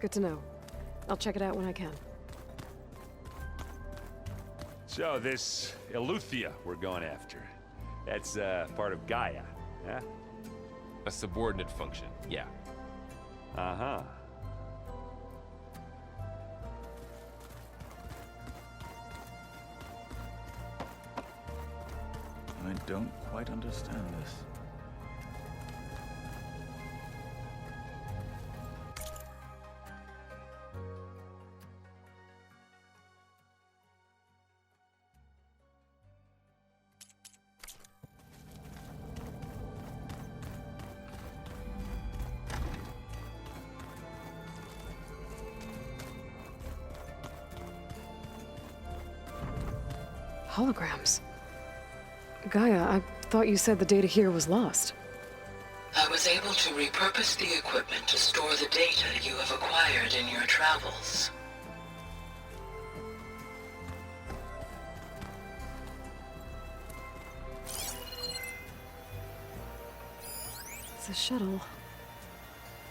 Good to know. I'll check it out when I can. So, this Eleuthia we're going after, that's part of Gaia, huh? A subordinate function, yeah. Uh-huh. I don't quite understand this. Holograms. Gaia, I thought you said the data here was lost. I was able to repurpose the equipment to store the data you have acquired in your travels. It's a shuttle.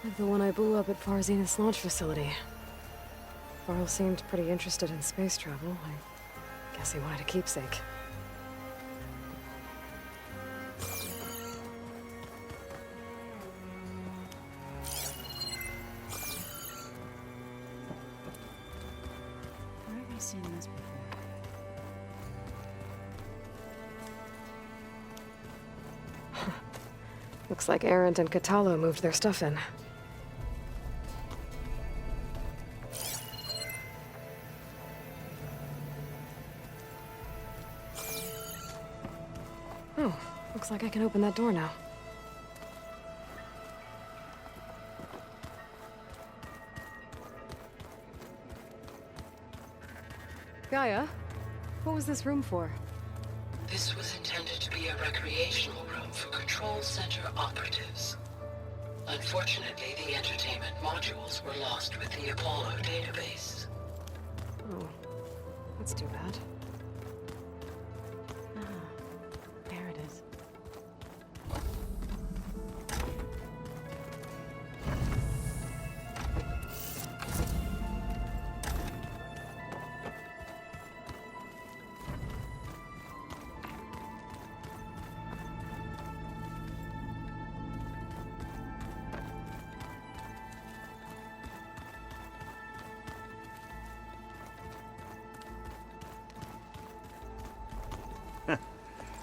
Like the one I blew up at Far Zenith's launch facility. Varl seemed pretty interested in space travel. I guess he wanted a keepsake. Where have I seen this before? Looks like Arendt and Katalo moved their stuff in. Oh, looks like I can open that door now. Gaia, what was this room for? This was intended to be a recreational room for Control Center operatives. Unfortunately, the entertainment modules were lost with the Apollo database. Oh, that's too bad. There it is.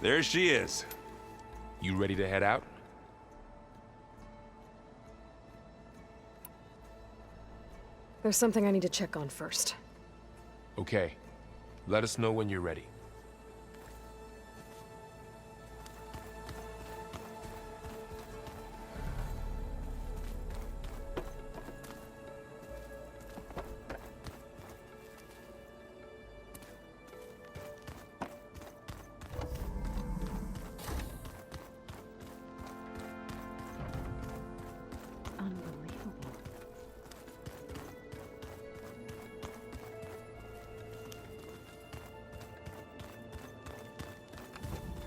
There she is. You ready to head out? There's something I need to check on first. Okay. Let us know when you're ready. Unbelievable.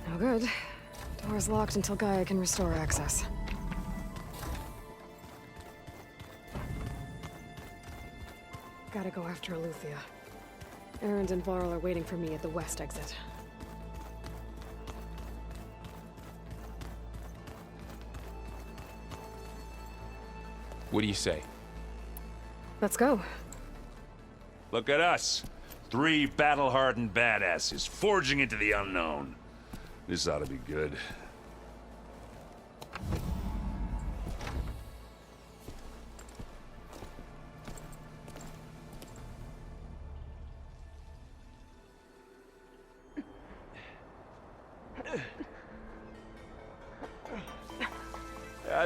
No good. Door's locked until Gaia can restore access. Gotta go after Eleuthia. Arendt and Varl are waiting for me at the west exit. What do you say? Let's go. Look at us. 3 battle-hardened badasses forging into the unknown. This ought to be good.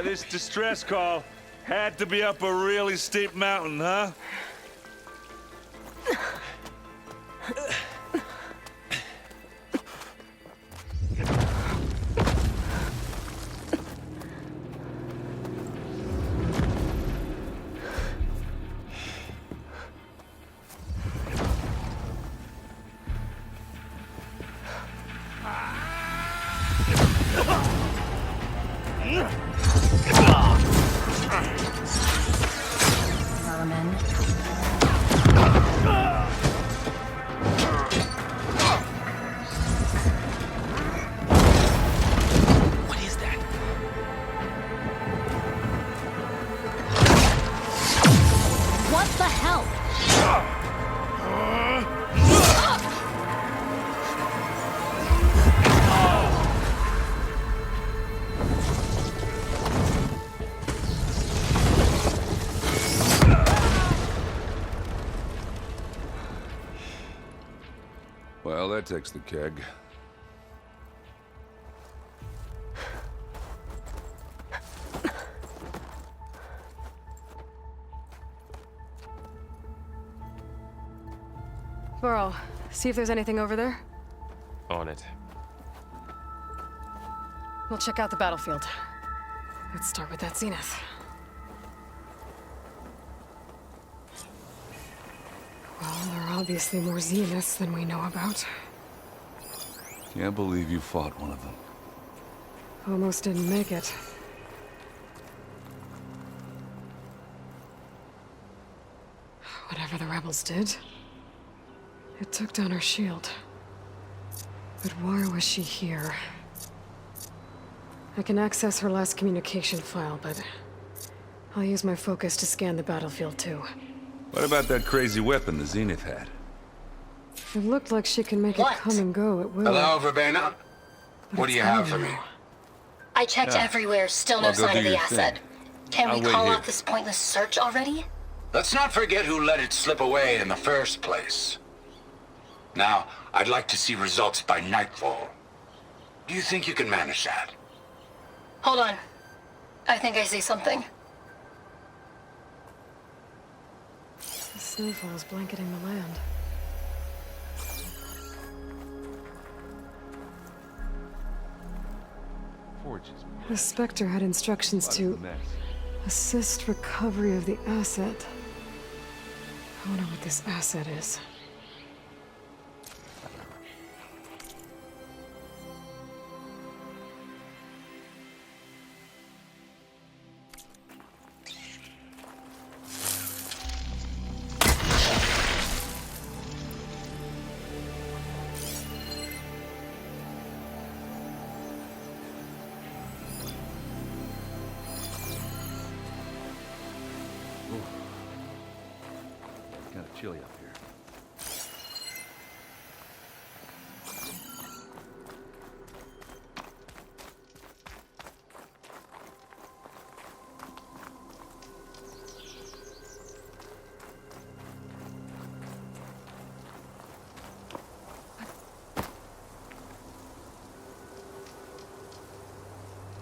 This distress call had to be up a really steep mountain, huh? vermin. What is that? What the hell? Well, that takes the keg. Burl, see if there's anything over there. On it. We'll check out the battlefield. Let's start with that zenith. Well, there are obviously more zeniths than we know about. Can't believe you fought one of them. Almost didn't make it. Whatever the rebels did, it took down our shield. But why was she here? I can access her last communication file, but I'll use my focus to scan the battlefield too. What about that crazy weapon the Zenith had? It looked like she can make What? it come and go at will. Hello, Verbena? but What do it's you have gone for me? now. I checked Yeah. everywhere, still no Well, go sign do of the your asset. thing. Can I'll we wait call here. off this pointless search already? Let's not forget who let it slip away in the first place. Now, I'd like to see results by nightfall. Do you think you can manage that? Hold on. I think I see something. The snowfall's blanketing the land. Forges. The Spectre had instructions to assist recovery of the asset. I wonder what this asset is. Kind of chilly up here.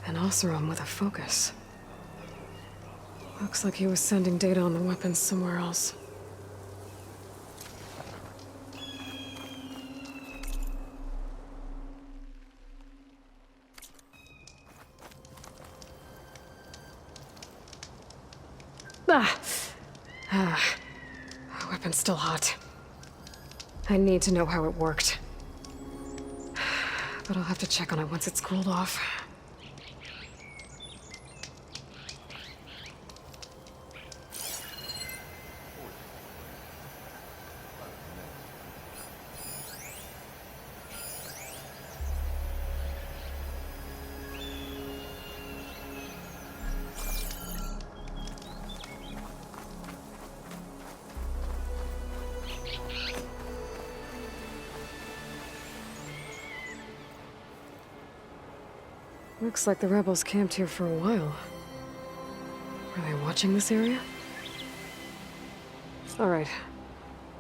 An Oseram with a focus. Looks like he was sending data on the weapons somewhere else. Weapon's still hot. I need to know how it worked. But I'll have to check on it once it's cooled off. Looks like the rebels camped here for a while. Were they watching this area? All right.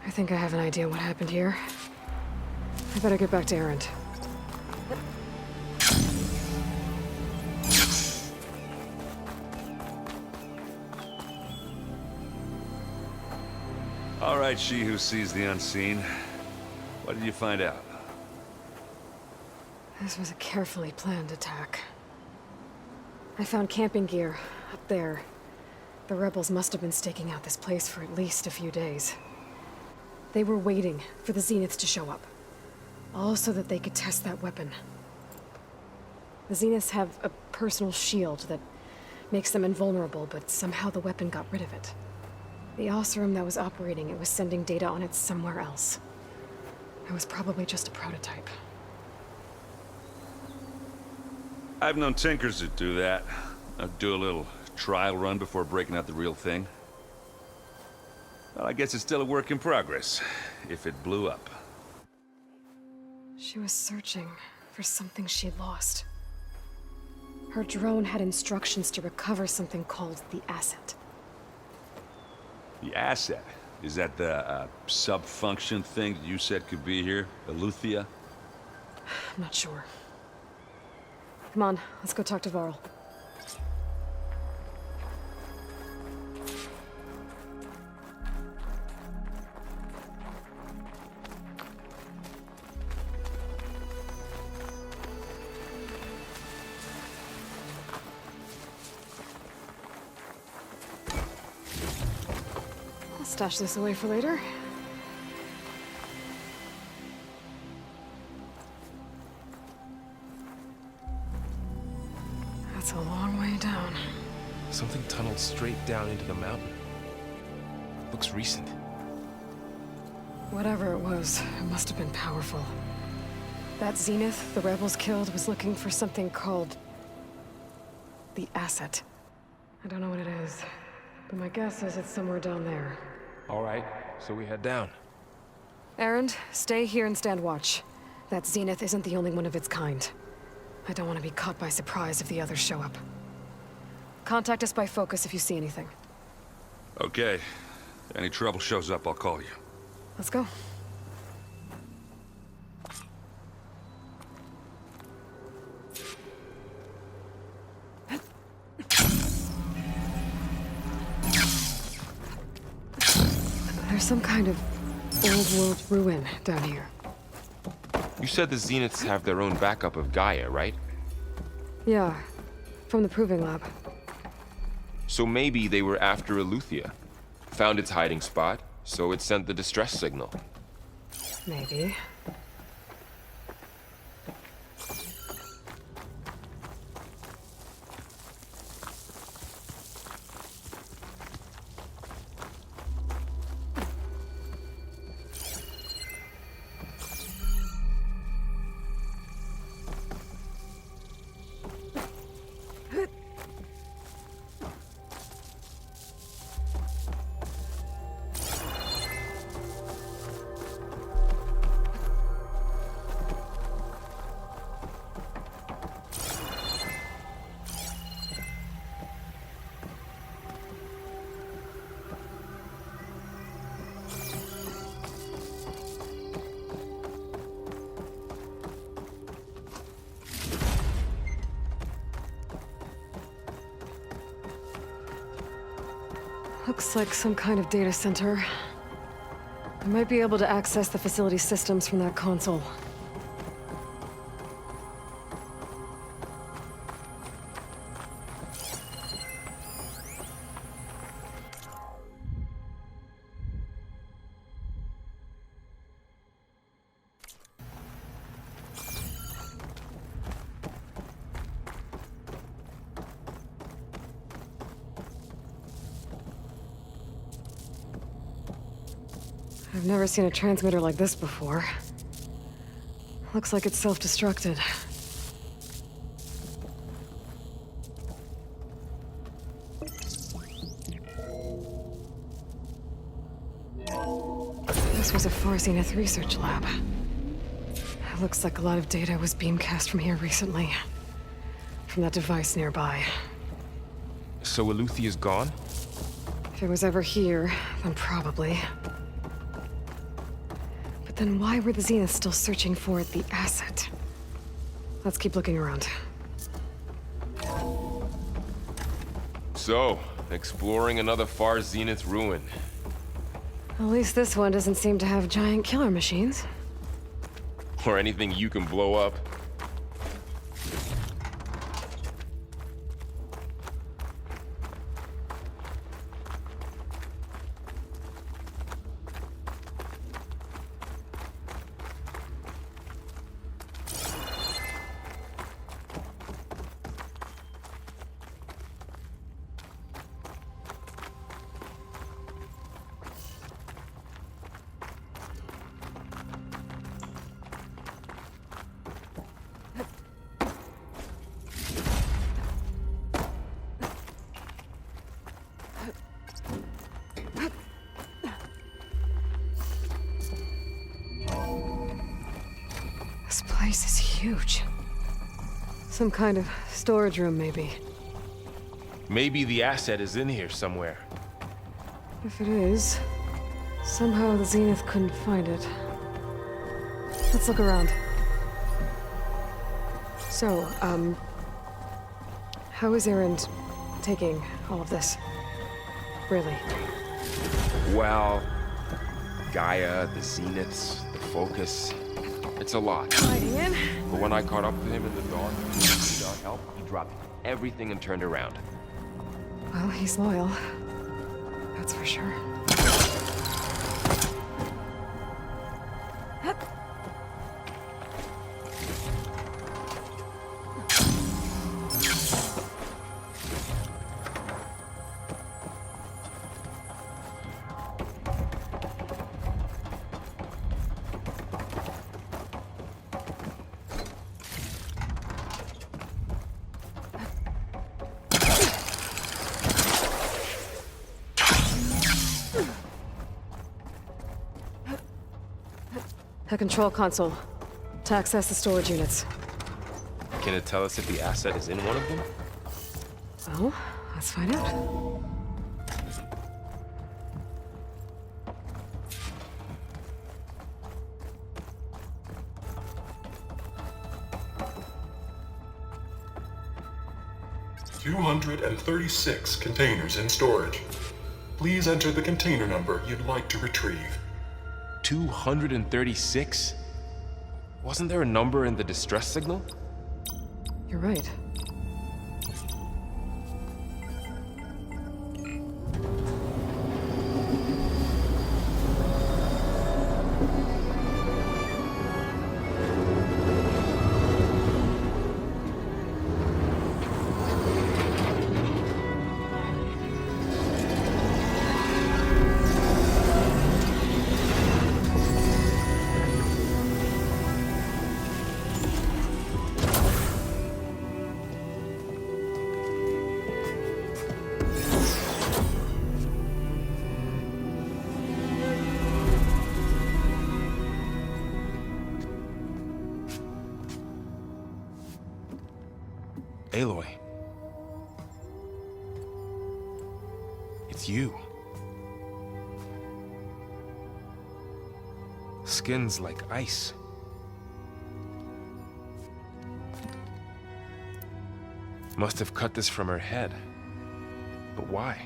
I think I have an idea what happened here. I better get back to Erend. All right, she who sees the unseen. What did you find out? This was a carefully planned attack. I found camping gear up there. The rebels must have been staking out this place for at least a few days. They were waiting for the Zeniths to show up. All so that they could test that weapon. The Zeniths have a personal shield that makes them invulnerable, but somehow the weapon got rid of it. The Osram that was operating it was sending data on it somewhere else. It was probably just a prototype. I've known tinkers that do that. I'd do a little trial run before breaking out the real thing. Well, I guess it's still a work in progress, if it blew up. She was searching for something she'd lost. Her drone had instructions to recover something called the asset. The asset? Is that the sub-function thing that you said could be here? Eleuthia? I'm not sure. Come on, let's go talk to Varl. I'll stash this away for later. That's a long way down. Something tunneled straight down into the mountain. Looks recent. Whatever it was, it must have been powerful. That Zenith the rebels killed was looking for something called the asset. I don't know what it is, but my guess is it's somewhere down there. All right, so we head down. Erend, stay here and stand watch. That Zenith isn't the only one of its kind. I don't want to be caught by surprise if the others show up. Contact us by focus if you see anything. Okay. If any trouble shows up, I'll call you. Let's go. There's some kind of old-world ruin down here. You said the Zeniths have their own backup of Gaia, right? Yeah, from the Proving Lab. So maybe they were after Eleuthia. Found its hiding spot, so it sent the distress signal. Maybe. Looks like some kind of data center. I might be able to access the facility systems from that console. I've never seen a transmitter like this before. Looks like it's self-destructed. This was a Far Zenith research lab. It looks like a lot of data was beamcast from here recently. From that device nearby. So Eleuthia's gone? If it was ever here, then probably. But then why were the Zeniths still searching for the asset? Let's keep looking around. So, exploring another Far Zenith ruin. At least this one doesn't seem to have giant killer machines. Or anything you can blow up. This place is huge. Some kind of storage room, maybe. Maybe the asset is in here somewhere. If it is, somehow the Zenith couldn't find it. Let's look around. So, how is Erend taking all of this? Really? Well, Gaia, the Zeniths, the Focus. It's a lot. Hiding in? But when I caught up with him in the dark, without help, he dropped everything and turned around. Well, he's loyal. That's for sure. A control console. To access the storage units. Can it tell us if the asset is in one of them? Well, let's find out. $236 containers in storage. Please enter the container number you'd like to retrieve. 236? Wasn't there a number in the distress signal? You're right. Aloy. It's you. Skin's like ice. Must have cut this from her head. But why?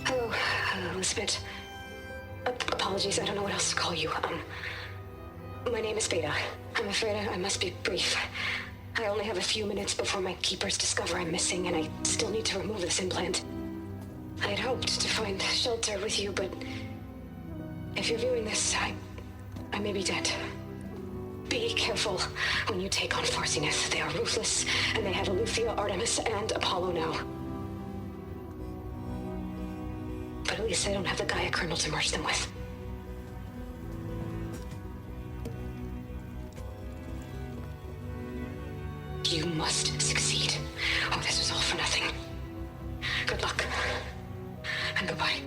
Hello, Elizabeth. Apologies, I don't know what else to call you. My name is Beta. I'm afraid I must be brief. I only have a few minutes before my keepers discover I'm missing, and I still need to remove this implant. I had hoped to find shelter with you, but if you're viewing this, I may be dead. Be careful when you take on Farsineth. They are ruthless, and they have Eleuthia, Artemis, and Apollo now. But at least I don't have the Gaia kernel to merge them with. You must succeed, or this was all for nothing. Good luck. And goodbye.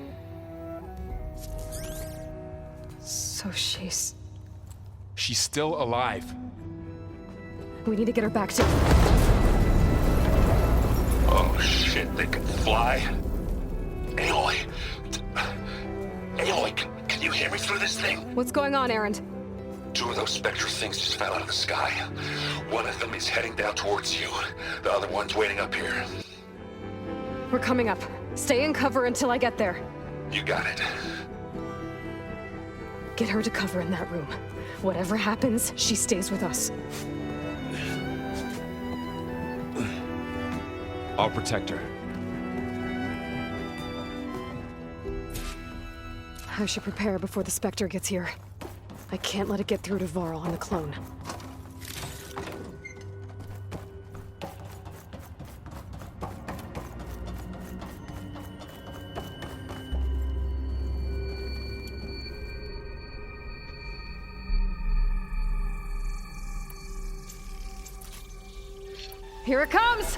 So she's... She's still alive. We need to get her back to... Oh shit, they can fly? Aloy! Aloy, can you hear me through this thing? What's going on, Erend? Two of those spectral things just fell out of the sky. One of them is heading down towards you. The other one's waiting up here. We're coming up. Stay in cover until I get there. You got it. Get her to cover in that room. Whatever happens, she stays with us. I'll protect her. I should prepare before the Spectre gets here. I can't let it get through to Varl and the clone. Here it comes!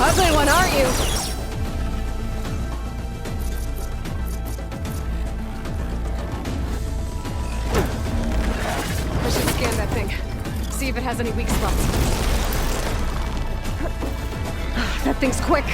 Ugly one, aren't you? I should scan that thing. See if it has any weak spots. That thing's quick.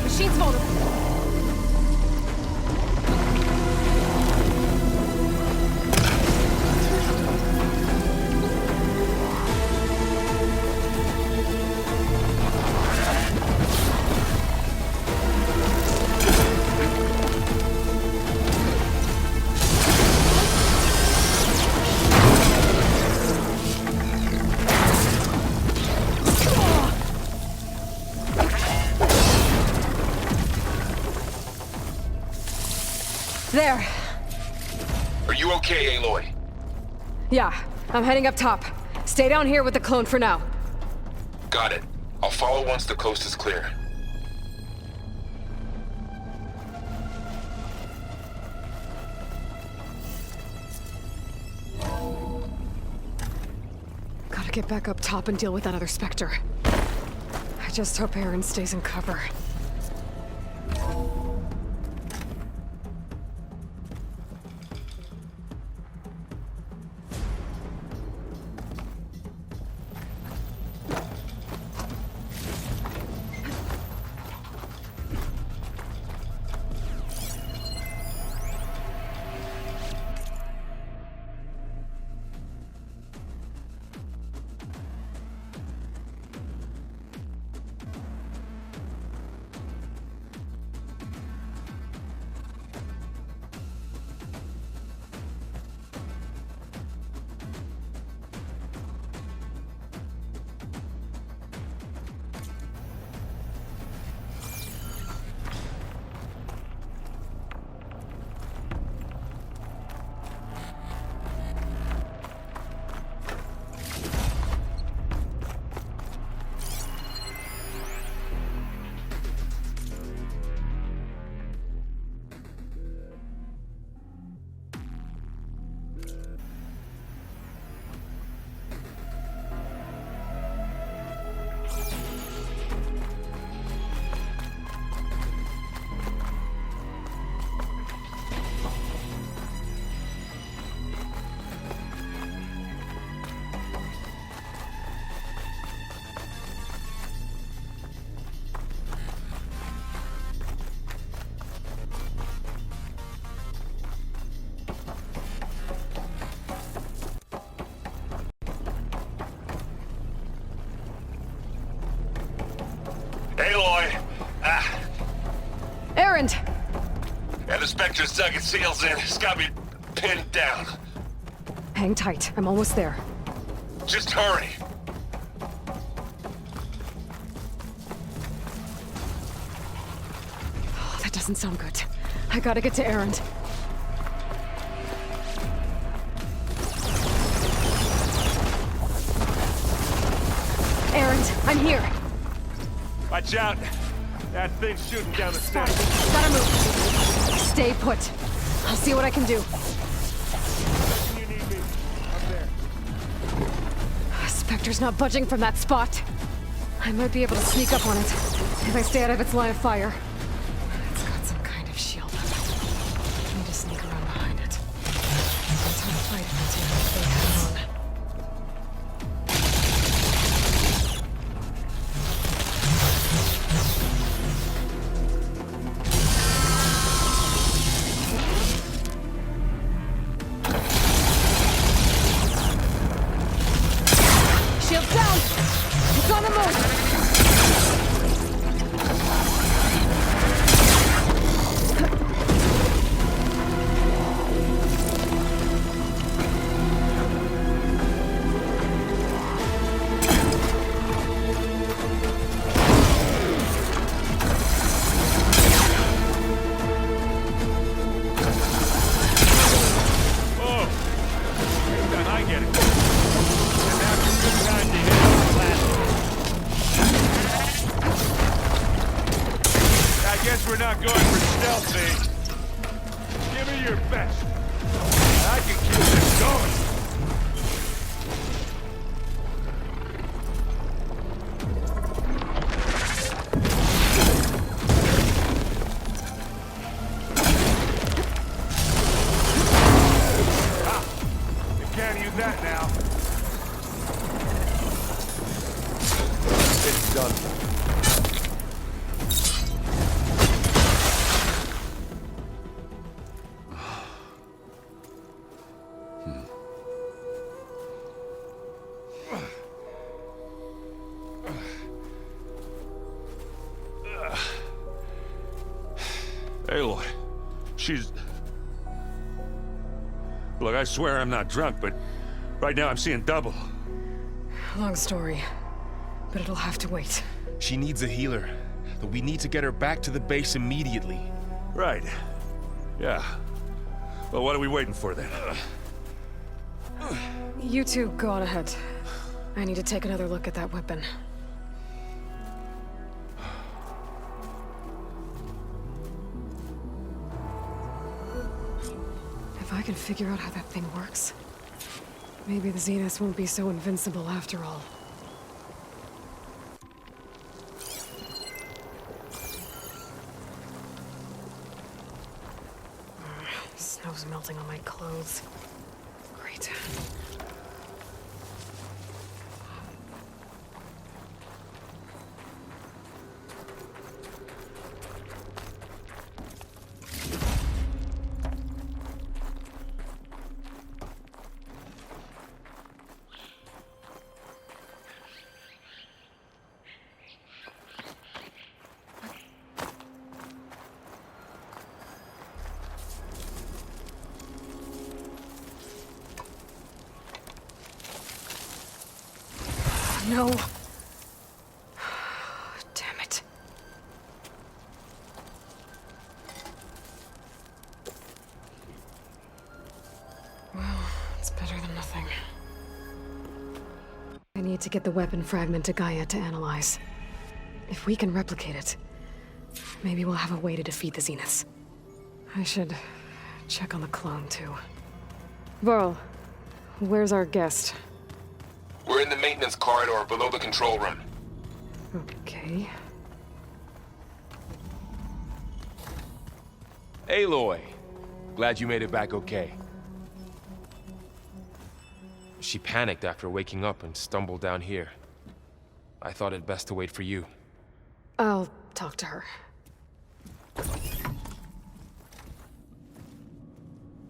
Machine's vulnerable. There. Are you okay, Aloy? Yeah, I'm heading up top. Stay down here with the clone for now. Got it. I'll follow once the coast is clear. Gotta get back up top and deal with that other Spectre. I just hope Aaron stays in cover. Aloy! Aaron! Yeah, the Spectre's dug its heels in. It's got me pinned down. Hang tight. I'm almost there. Just hurry. Oh, that doesn't sound good. I gotta get to Aaron. Aaron, I'm here. Watch out. That thing's shooting down the stairs. Gotta move. Stay put. I'll see what I can do. You need me. Up there. Spectre's not budging from that spot. I might be able to sneak up on it if I stay out of its line of fire. It's got some kind of shield. I need to sneak around behind it. It's hard to fight if it's head on. Shield down! It's on the move! we're not going for stealthy. Give me your best. And I can keep this going. Can't use that now. It's done. Aloy, she's... Look, I swear I'm not drunk, but right now I'm seeing double. Long story, but it'll have to wait. She needs a healer, but we need to get her back to the base immediately. Right. Yeah. Well, what are we waiting for then? You two go on ahead. I need to take another look at that weapon. If I can figure out how that thing works, maybe the Zeniths won't be so invincible after all. Snow's melting on my clothes. Great. No. Damn it. Well, it's better than nothing. I need to get the weapon fragment to Gaia to analyze. If we can replicate it, maybe we'll have a way to defeat the Zeniths. I should check on the clone, too. Varl, where's our guest? We're in the maintenance corridor below the control room. Okay. Aloy, glad you made it back okay. She panicked after waking up and stumbled down here. I thought it best to wait for you. I'll talk to her.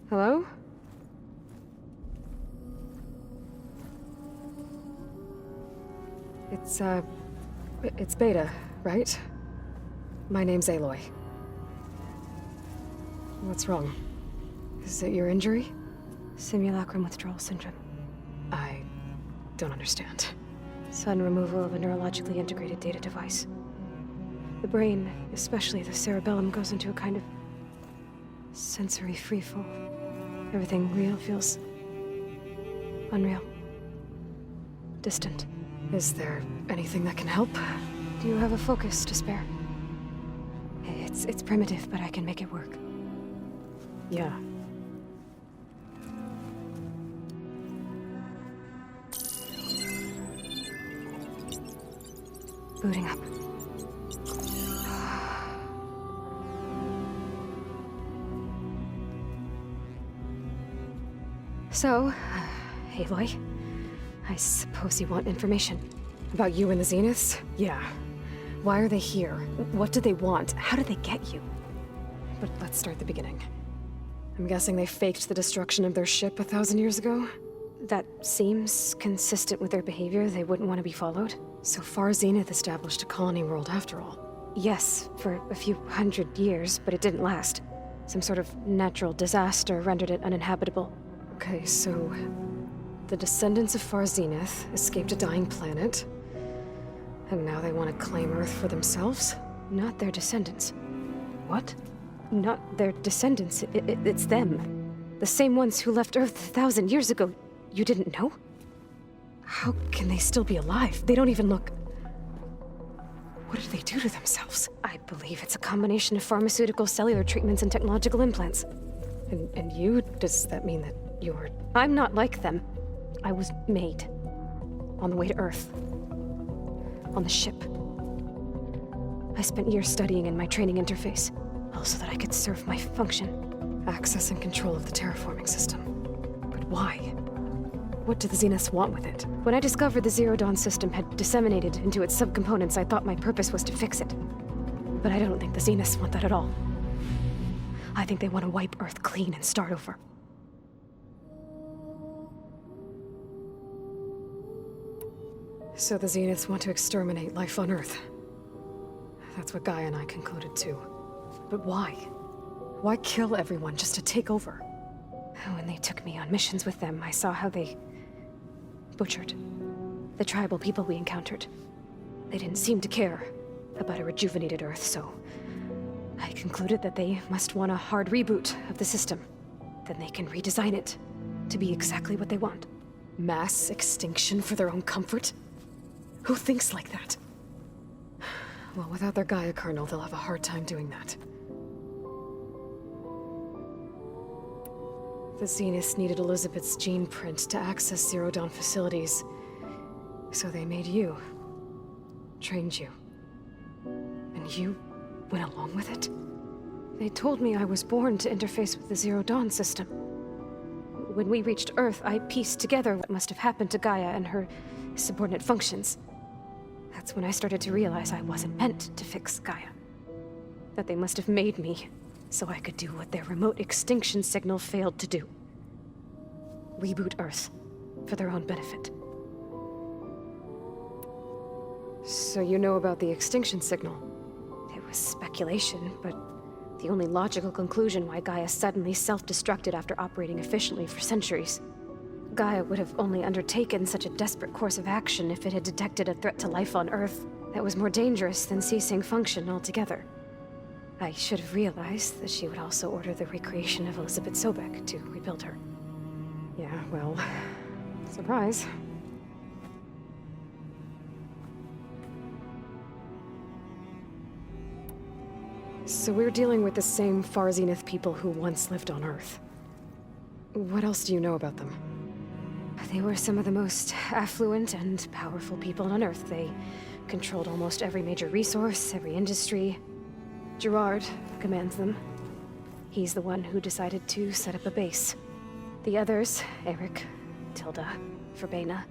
Hello? It's Beta, right? My name's Aloy. What's wrong? Is it your injury? Simulacrum withdrawal syndrome. I don't understand. Sudden removal of a neurologically integrated data device. The brain, especially the cerebellum, goes into a kind of sensory freefall. Everything real feels unreal. Distant. Is there anything that can help? Do you have a focus to spare? It's primitive, but I can make it work. Yeah. Booting up. So, Aloy, I suppose you want information. About you and the Zeniths? Yeah. Why are they here? What do they want? How did they get you? But let's start at the beginning. I'm guessing they faked the destruction of their ship 1,000 years ago? That seems consistent with their behavior. They wouldn't want to be followed. So far, Zenith established a colony world after all. Yes, for a few hundred years, but it didn't last. Some sort of natural disaster rendered it uninhabitable. Okay, so... the descendants of Far Zenith escaped a dying planet, and now they want to claim Earth for themselves? Not their descendants. What? Not their descendants. It's them. The same ones who left Earth 1,000 years ago. You didn't know? How can they still be alive? They don't even look... What did they do to themselves? I believe it's a combination of pharmaceutical, cellular treatments, and technological implants. And you? Does that mean that you're... I'm not like them. I was made. On the way to Earth. On the ship. I spent years studying in my training interface, all so that I could serve my function. Access and control of the terraforming system. But why? What do the Zeniths want with it? When I discovered the Zero Dawn system had disseminated into its subcomponents, I thought my purpose was to fix it. But I don't think the Zeniths want that at all. I think they want to wipe Earth clean and start over. So the Zeniths want to exterminate life on Earth. That's what Gaia and I concluded too. But why? Why kill everyone just to take over? When they took me on missions with them, I saw how they butchered the tribal people we encountered. They didn't seem to care about a rejuvenated Earth, so I concluded that they must want a hard reboot of the system. Then they can redesign it to be exactly what they want. Mass extinction for their own comfort? Who thinks like that? Well, without their Gaia kernel, they'll have a hard time doing that. The Zeniths needed Elizabeth's gene print to access Zero Dawn facilities. So they made you. Trained you. And you went along with it? They told me I was born to interface with the Zero Dawn system. When we reached Earth, I pieced together what must have happened to Gaia and her subordinate functions. That's when I started to realize I wasn't meant to fix Gaia. That they must have made me so I could do what their remote extinction signal failed to do. Reboot Earth for their own benefit. So you know about the extinction signal? It was speculation, but the only logical conclusion why Gaia suddenly self-destructed after operating efficiently for centuries. Gaia would have only undertaken such a desperate course of action if it had detected a threat to life on Earth that was more dangerous than ceasing function altogether. I should have realized that she would also order the recreation of Elizabeth Sobek to rebuild her. Yeah, well, surprise. So we're dealing with the same Far Zenith people who once lived on Earth. What else do you know about them? They were some of the most affluent and powerful people on Earth. They controlled almost every major resource, every industry. Gerard commands them. He's the one who decided to set up a base. The others, Eric, Tilda, Verbena,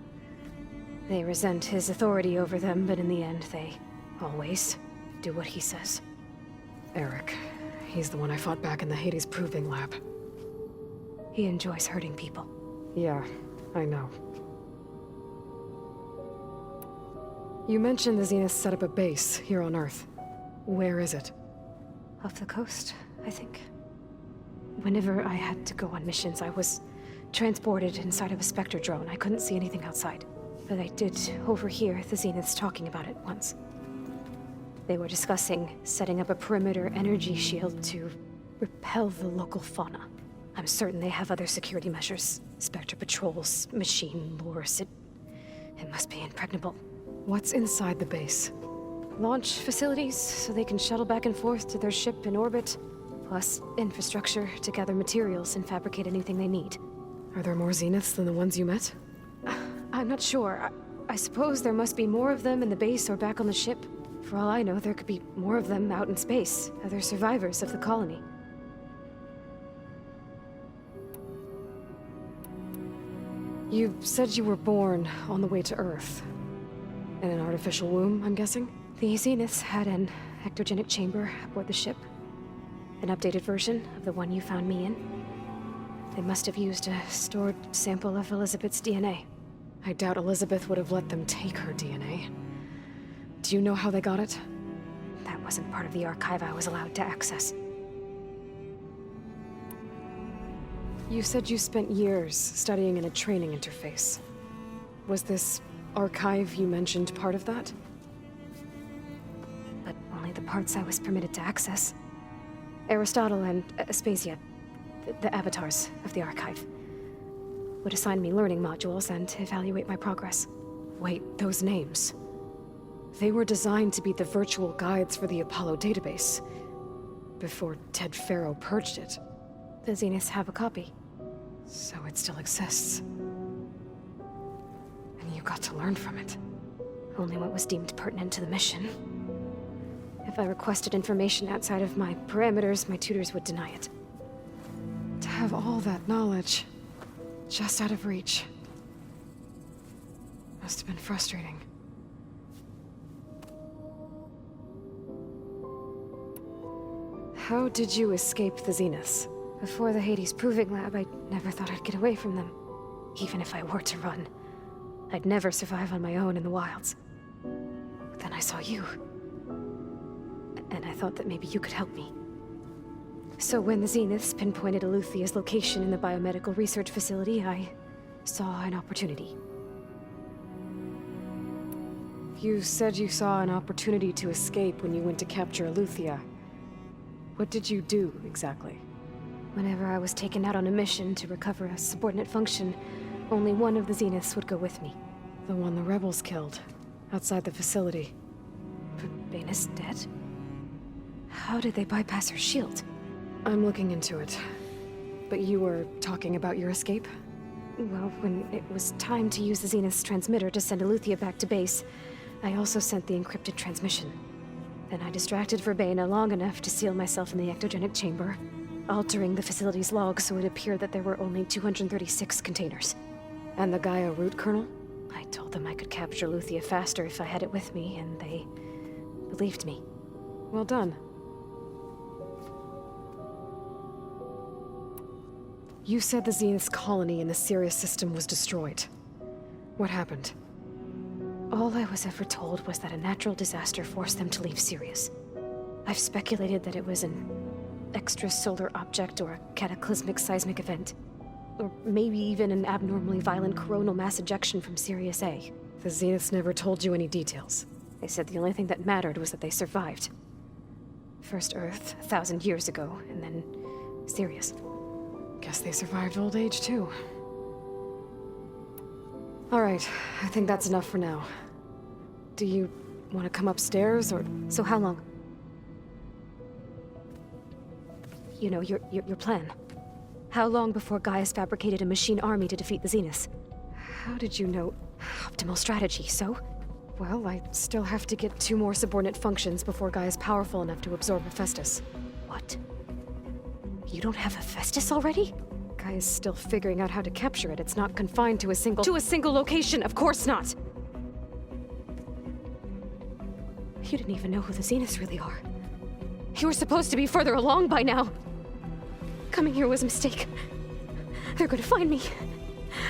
they resent his authority over them, but in the end, they always do what he says. Eric. He's the one I fought back in the Hades Proving Lab. He enjoys hurting people. Yeah, I know. You mentioned the Zeniths set up a base here on Earth. Where is it? Off the coast, I think. Whenever I had to go on missions, I was transported inside of a Spectre drone. I couldn't see anything outside. But I did overhear the Zeniths talking about it once. They were discussing setting up a perimeter energy shield to repel the local fauna. I'm certain they have other security measures. Spectre patrols, machine lures. It must be impregnable. What's inside the base? Launch facilities, so they can shuttle back and forth to their ship in orbit. Plus infrastructure to gather materials and fabricate anything they need. Are there more Zeniths than the ones you met? I'm not sure. I suppose there must be more of them in the base or back on the ship. For all I know, there could be more of them out in space, other survivors of the colony. You said you were born on the way to Earth. In an artificial womb, I'm guessing? The Zeniths had an ectogenic chamber aboard the ship. An updated version of the one you found me in. They must have used a stored sample of Elizabeth's DNA. I doubt Elizabeth would have let them take her DNA. Do you know how they got it? That wasn't part of the archive I was allowed to access. You said you spent years studying in a training interface. Was this archive you mentioned part of that? But only the parts I was permitted to access. Aristotle and Aspasia, the avatars of the archive, would assign me learning modules and evaluate my progress. Wait, those names. They were designed to be the virtual guides for the Apollo database, before Ted Faro purged it. The Zeniths have a copy. So it still exists. And you got to learn from it. Only what was deemed pertinent to the mission. If I requested information outside of my parameters, my tutors would deny it. To have all that knowledge, just out of reach. Must have been frustrating. How did you escape the Zeniths? Before the Hades Proving Lab, I never thought I'd get away from them. Even if I were to run. I'd never survive on my own in the wilds. But then I saw you. And I thought that maybe you could help me. So when the Zeniths pinpointed Eluthia's location in the biomedical research facility, I saw an opportunity. You said you saw an opportunity to escape when you went to capture Eluthia. What did you do, exactly? Whenever I was taken out on a mission to recover a subordinate function, only one of the Zeniths would go with me. The one the rebels killed, outside the facility. Pygmeedancer's dead? How did they bypass her shield? I'm looking into it. But you were talking about your escape? Well, when it was time to use the Zenith's transmitter to send Eluthia back to base, I also sent the encrypted transmission. Then I distracted Verbena long enough to seal myself in the ectogenic chamber, altering the facility's log so it appeared that there were only 236 containers. And the Gaia root kernel? I told them I could capture Eluthia faster if I had it with me, and they believed me. Well done. You said the Zenith's colony in the Sirius system was destroyed. What happened? All I was ever told was that a natural disaster forced them to leave Sirius. I've speculated that it was an extrasolar object or a cataclysmic seismic event. Or maybe even an abnormally violent coronal mass ejection from Sirius A. The Zeniths never told you any details. They said the only thing that mattered was that they survived. First Earth, 1,000 years ago, and then Sirius. Guess they survived old age, too. All right, I think that's enough for now. Do you want to come upstairs, or...? So how long? You know, your plan. How long before Gaius fabricated a machine army to defeat the Zeniths? How did you know? Optimal strategy, so? Well, I still have to get 2 more subordinate functions before Gaia's powerful enough to absorb Hephaestus. What? You don't have Hephaestus already? Gaia's still figuring out how to capture it. It's not confined to a single... To a single location, of course not! You didn't even know who the Zeniths really are. You were supposed to be further along by now. Coming here was a mistake. They're gonna find me.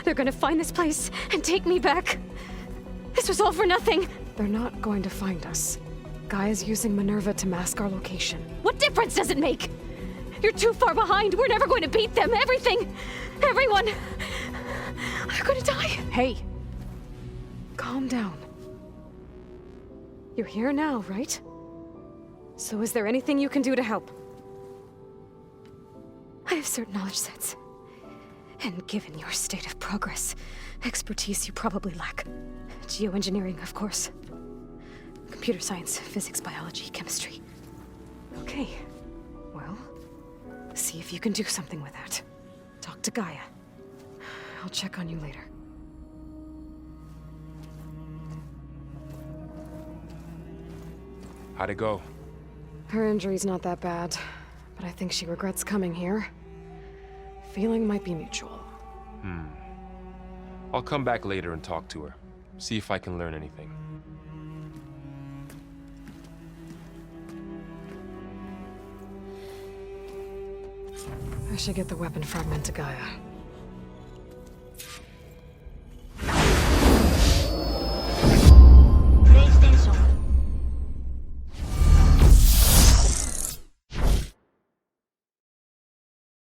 They're gonna find this place and take me back. This was all for nothing. They're not going to find us. Gaia's using Minerva to mask our location. What difference does it make? You're too far behind. We're never going to beat them. Everything, everyone, are gonna die. Hey, calm down. You're here now, right? So is there anything you can do to help? I have certain knowledge sets. And given your state of progress, expertise you probably lack. Geoengineering, of course. Computer science, physics, biology, chemistry. Okay. Well, see if you can do something with that. Talk to Gaia. I'll check on you later. How'd it go? Her injury's not that bad, but I think she regrets coming here. Feeling might be mutual. I'll come back later and talk to her. See if I can learn anything. I should get the weapon fragment to Gaia.